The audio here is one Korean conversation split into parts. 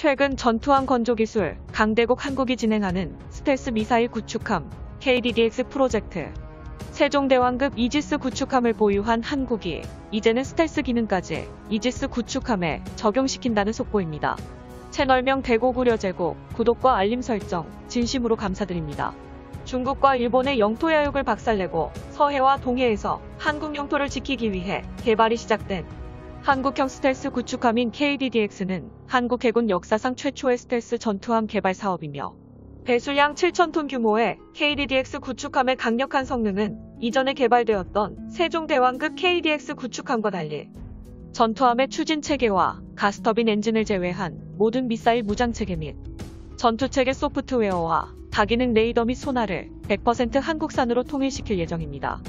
최근 전투함 건조기술 강대국 한국이 진행하는 스텔스 미사일 구축함 KDDX 프로젝트. 세종대왕급 이지스 구축함을 보유한 한국이 이제는 스텔스 기능까지 이지스 구축함에 적용시킨다는 속보입니다. 채널명 대고구려제국, 구독과 알림 설정 진심으로 감사드립니다. 중국과 일본의 영토 야욕을 박살내고 서해와 동해에서 한국 영토를 지키기 위해 개발이 시작된 한국형 스텔스 구축함인 KDDX는 한국 해군 역사상 최초의 스텔스 전투함 개발 사업이며 배수량 7,000톤 규모의 KDDX 구축함의 강력한 성능은 이전에 개발되었던 세종대왕급 KDX 구축함과 달리 전투함의 추진 체계와 가스터빈 엔진을 제외한 모든 미사일 무장 체계 및 전투 체계 소프트웨어와 다기능 레이더 및 소나를 100% 한국산으로 통일시킬 예정입니다.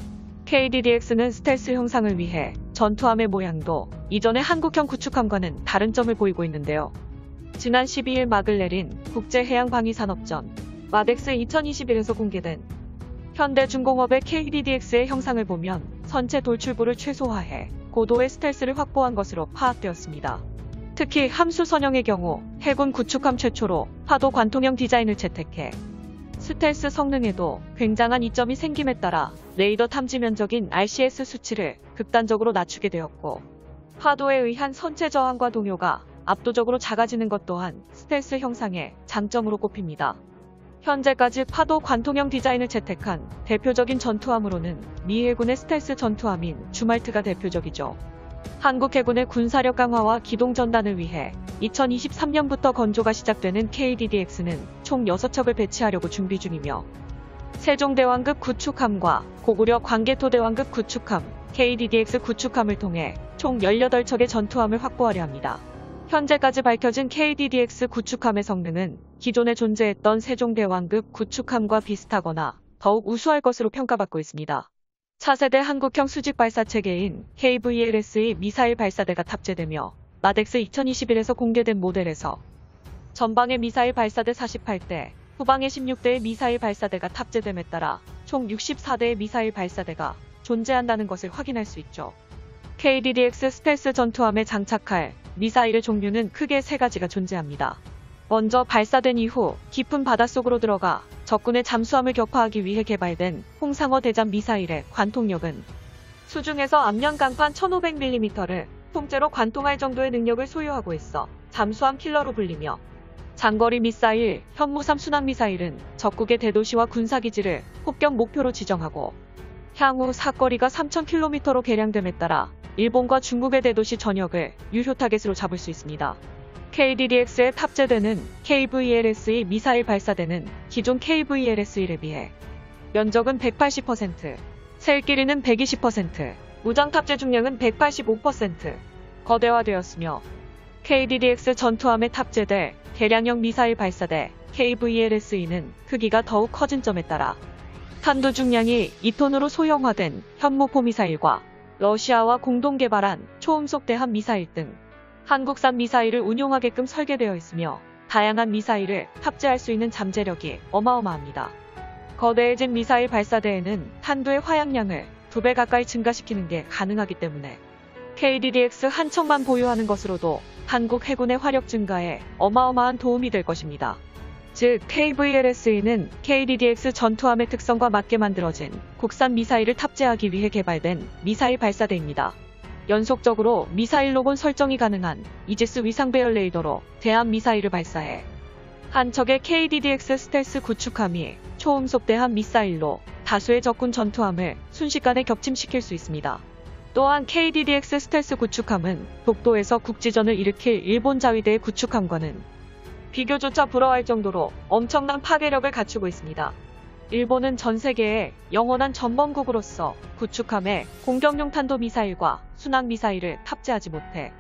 KDDX는 스텔스 형상을 위해 전투함의 모양도 이전의 한국형 구축함과는 다른 점을 보이고 있는데요. 지난 12일 막을 내린 국제해양방위산업전 마덱스 2021에서 공개된 현대중공업의 KDDX의 형상을 보면 선체 돌출부를 최소화해 고도의 스텔스를 확보한 것으로 파악되었습니다. 특히 함수 선형의 경우 해군 구축함 최초로 파도 관통형 디자인을 채택해 스텔스 성능에도 굉장한 이점이 생김에 따라 레이더 탐지 면적인 RCS 수치를 극단적으로 낮추게 되었고 파도에 의한 선체 저항과 동요가 압도적으로 작아지는 것 또한 스텔스 형상의 장점으로 꼽힙니다. 현재까지 파도 관통형 디자인을 채택한 대표적인 전투함으로는 미 해군의 스텔스 전투함인 주말트가 대표적이죠. 한국 해군의 군사력 강화와 기동 전단을 위해 2023년부터 건조가 시작되는 KDDX는 총 6척을 배치하려고 준비 중이며 세종대왕급 구축함과 고구려 광개토대왕급 구축함 KDDX 구축함을 통해 총 18척의 전투함을 확보하려 합니다. 현재까지 밝혀진 KDDX 구축함의 성능은 기존에 존재했던 세종대왕급 구축함과 비슷하거나 더욱 우수할 것으로 평가받고 있습니다. 차세대 한국형 수직 발사 체계인 KVLS의 미사일 발사대가 탑재되며 마덱스 2021에서 공개된 모델에서 전방에 미사일 발사대 48대, 후방에 16대의 미사일 발사대가 탑재됨에 따라 총 64대의 미사일 발사대가 존재한다는 것을 확인할 수 있죠. KDDX 스텔스 전투함에 장착할 미사일의 종류는 크게 3가지가 존재합니다. 먼저 발사된 이후 깊은 바닷속으로 들어가 적군의 잠수함을 격파하기 위해 개발된 홍상어 대잠 미사일의 관통력은 수중에서 앞면 강판 1500mm를 통째로 관통할 정도의 능력을 소유하고 있어 잠수함 킬러로 불리며 장거리 미사일 현무3 순항미사일은 적국의 대도시와 군사기지를 폭격 목표로 지정하고 향후 사거리가 3000km로 개량됨에 따라 일본과 중국의 대도시 전역을 유효 타겟으로 잡을 수 있습니다. KDDX에 탑재되는 KVLS의 미사일 발사대는 기존 KVLS1에 비해 면적은 180%, 셀 길이는 120%, 무장 탑재 중량은 185% 거대화되었으며 KDDX 전투함에 탑재될 개량형 미사일 발사대 KVLS2는 크기가 더욱 커진 점에 따라 탄두 중량이 2톤으로 소형화된 현무포 미사일과 러시아와 공동 개발한 초음속 대함 미사일 등 한국산 미사일을 운용하게끔 설계되어 있으며 다양한 미사일을 탑재할 수 있는 잠재력이 어마어마합니다. 거대해진 미사일 발사대에는 탄두의 화약량을 2배 가까이 증가시키는 게 가능하기 때문에 KDDX 한 척만 보유하는 것으로도 한국 해군의 화력 증가에 어마어마한 도움이 될 것입니다. 즉 KVLS-E는 KDDX 전투함의 특성과 맞게 만들어진 국산 미사일을 탑재하기 위해 개발된 미사일 발사대입니다. 연속적으로 미사일 로본 설정이 가능한 이지스 위상 배열 레이더로 대함 미사일을 발사해 한 척의 KDDX 스텔스 구축함이 초음속 대함 미사일로 다수의 적군 전투함을 순식간에 격침시킬 수 있습니다. 또한 KDDX 스텔스 구축함은 독도에서 국지전을 일으킬 일본 자위대의 구축함과는 비교조차 불허할 정도로 엄청난 파괴력을 갖추고 있습니다. 일본은 전 세계의 영원한 전범국으로서 구축함에 공격용 탄도미사일과 순항미사일을 탑재하지 못해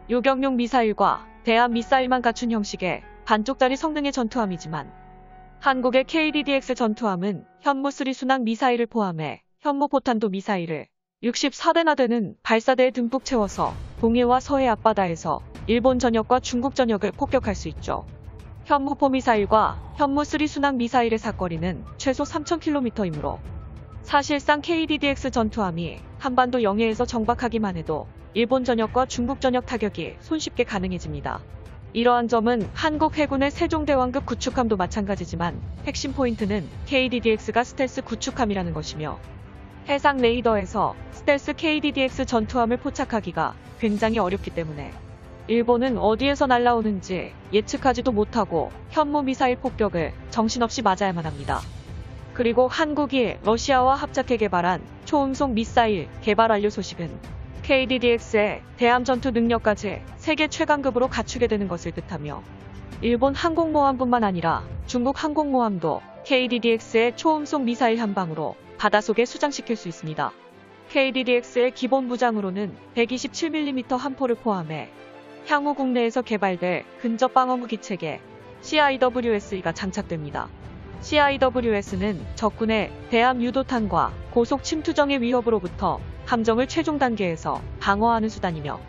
요격용 미사일과 대함 미사일만 갖춘 형식의 반쪽짜리 성능의 전투함이지만 한국의 KDDX 전투함은 현무3 순항 미사일을 포함해 현무포탄도 미사일을 64대나 되는 발사대에 듬뿍 채워서 동해와 서해 앞바다에서 일본 전역과 중국 전역을 폭격할 수 있죠. 현무포 미사일과 현무3 순항 미사일의 사거리는 최소 3000km이므로 사실상 KDDX 전투함이 한반도 영해에서 정박하기만 해도 일본 전역과 중국 전역 타격이 손쉽게 가능해집니다. 이러한 점은 한국 해군의 세종대왕급 구축함도 마찬가지지만 핵심 포인트는 KDDX가 스텔스 구축함이라는 것이며 해상 레이더에서 스텔스 KDDX 전투함을 포착하기가 굉장히 어렵기 때문에 일본은 어디에서 날아오는지 예측하지도 못하고 현무 미사일 폭격을 정신없이 맞아야만 합니다. 그리고 한국이 러시아와 합작해 개발한 초음속 미사일 개발 완료 소식은 KDDX의 대함 전투 능력까지 세계 최강급으로 갖추게 되는 것을 뜻하며 일본 항공모함뿐만 아니라 중국 항공모함도 KDDX의 초음속 미사일 한 방으로 바닷속에 수장시킬 수 있습니다. KDDX의 기본 무장으로는 127mm 함포를 포함해 향후 국내에서 개발될 근접 방어무기 체계 CIWS가 장착됩니다. CIWS는 적군의 대함 유도탄과 고속 침투정의 위협으로부터 함정을 최종 단계에서 방어하는 수단이며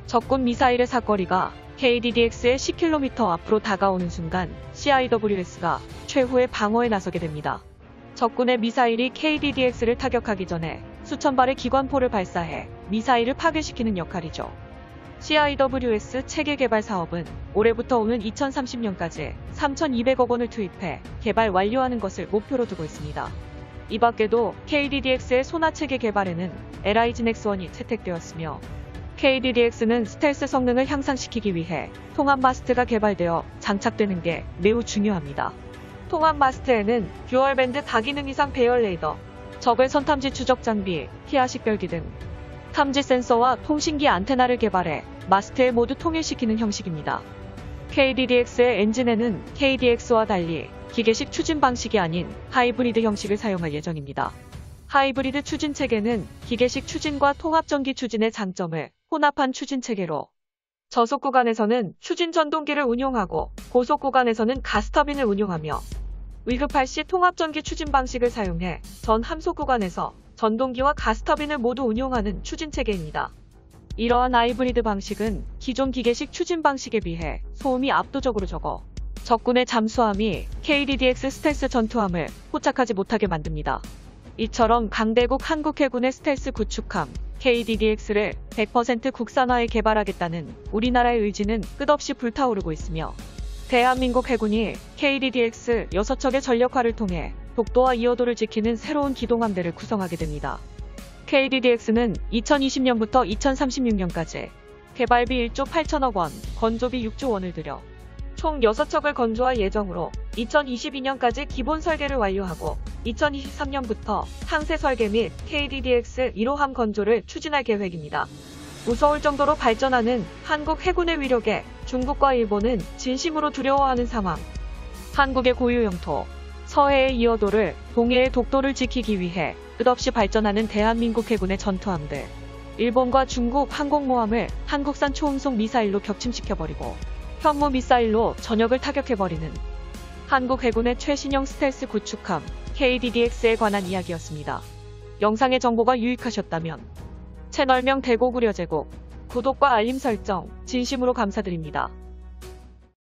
적군 미사일의 사거리가 KDDX의 10km 앞으로 다가오는 순간 CIWS가 최후의 방어에 나서게 됩니다. 적군의 미사일이 KDDX를 타격하기 전에 수천 발의 기관포를 발사해 미사일을 파괴시키는 역할이죠. CIWS 체계 개발 사업은 올해부터 오는 2030년까지 3,200억 원을 투입해 개발 완료하는 것을 목표로 두고 있습니다. 이 밖에도 KDDX의 소나 체계 개발에는 LIGNX1이 채택되었으며 KDDX는 스텔스 성능을 향상시키기 위해 통합 마스트가 개발되어 장착되는 게 매우 중요합니다. 통합 마스트에는 듀얼밴드 다기능 이상 배열 레이더, 적외 선탐지 추적 장비, 피하 식별기 등 탐지 센서와 통신기 안테나를 개발해 마스트에 모두 통일시키는 형식입니다. KDDX의 엔진에는 KDX와 달리 기계식 추진 방식이 아닌 하이브리드 형식을 사용할 예정입니다. 하이브리드 추진 체계는 기계식 추진과 통합전기 추진의 장점을 혼합한 추진 체계로 저속 구간에서는 추진 전동기를 운용하고 고속 구간에서는 가스터빈을 운용하며 위급할 시 통합전기 추진 방식을 사용해 전 함속 구간에서 전동기와 가스터빈을 모두 운용하는 추진 체계입니다. 이러한 하이브리드 방식은 기존 기계식 추진 방식에 비해 소음이 압도적으로 적어 적군의 잠수함이 KDDX 스텔스 전투함을 포착하지 못하게 만듭니다. 이처럼 강대국 한국해군의 스텔스 구축함 KDDX를 100% 국산화해 개발하겠다는 우리나라의 의지는 끝없이 불타오르고 있으며 대한민국 해군이 KDDX 6척의 전력화를 통해 독도와 이어도를 지키는 새로운 기동함대를 구성하게 됩니다. KDDX는 2020년부터 2036년까지 개발비 1조 8천억 원, 건조비 6조 원을 들여 총 6척을 건조할 예정으로 2022년까지 기본 설계를 완료하고 2023년부터 상세 설계 및 KDDX 1호함 건조를 추진할 계획입니다. 무서울 정도로 발전하는 한국 해군의 위력에 중국과 일본은 진심으로 두려워하는 상황. 한국의 고유 영토, 서해의 이어도를, 동해의 독도를 지키기 위해 끝없이 발전하는 대한민국 해군의 전투함들. 일본과 중국 항공모함을 한국산 초음속 미사일로 격침시켜버리고 현무 미사일로 전역을 타격해버리는 한국 해군의 최신형 스텔스 구축함 KDDX에 관한 이야기였습니다. 영상의 정보가 유익하셨다면 채널명 대고구려제국 구독과 알림 설정 진심으로 감사드립니다.